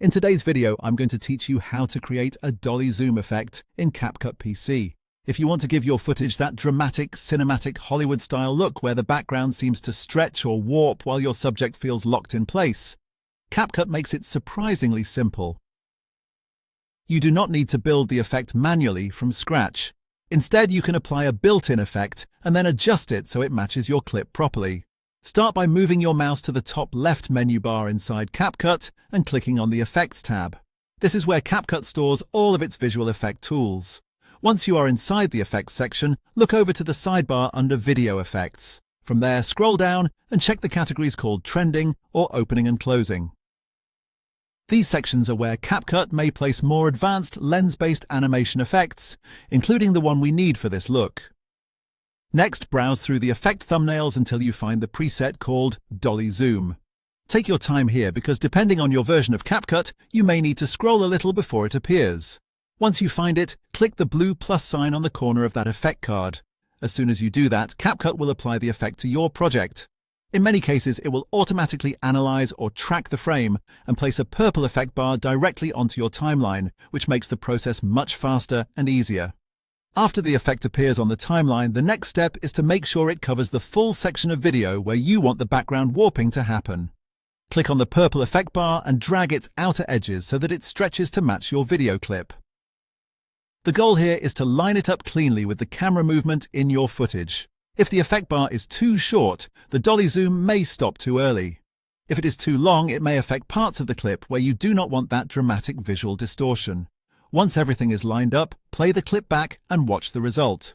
In today's video, I'm going to teach you how to create a dolly zoom effect in CapCut PC. If you want to give your footage that dramatic, cinematic, Hollywood-style look where the background seems to stretch or warp while your subject feels locked in place, CapCut makes it surprisingly simple. You do not need to build the effect manually from scratch. Instead, you can apply a built-in effect and then adjust it so it matches your clip properly. Start by moving your mouse to the top left menu bar inside CapCut and clicking on the Effects tab. This is where CapCut stores all of its visual effect tools. Once you are inside the Effects section, look over to the sidebar under Video Effects. From there, scroll down and check the categories called Trending or Opening and Closing. These sections are where CapCut may place more advanced lens-based animation effects, including the one we need for this look. Next, browse through the effect thumbnails until you find the preset called Dolly Zoom. Take your time here because depending on your version of CapCut, you may need to scroll a little before it appears. Once you find it, click the blue plus sign on the corner of that effect card. As soon as you do that, CapCut will apply the effect to your project. In many cases, it will automatically analyze or track the frame and place a purple effect bar directly onto your timeline, which makes the process much faster and easier. After the effect appears on the timeline, the next step is to make sure it covers the full section of video where you want the background warping to happen. Click on the purple effect bar and drag its outer edges so that it stretches to match your video clip. The goal here is to line it up cleanly with the camera movement in your footage. If the effect bar is too short, the dolly zoom may stop too early. If it is too long, it may affect parts of the clip where you do not want that dramatic visual distortion. Once everything is lined up, play the clip back and watch the result.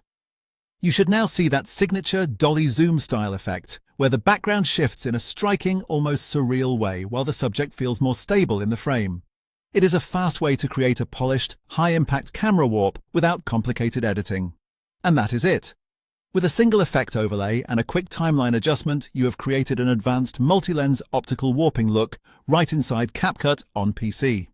You should now see that signature dolly zoom style effect, where the background shifts in a striking, almost surreal way while the subject feels more stable in the frame. It is a fast way to create a polished, high-impact camera warp without complicated editing. And that is it. With a single effect overlay and a quick timeline adjustment, you have created an advanced multi-lens optical warping look right inside CapCut on PC.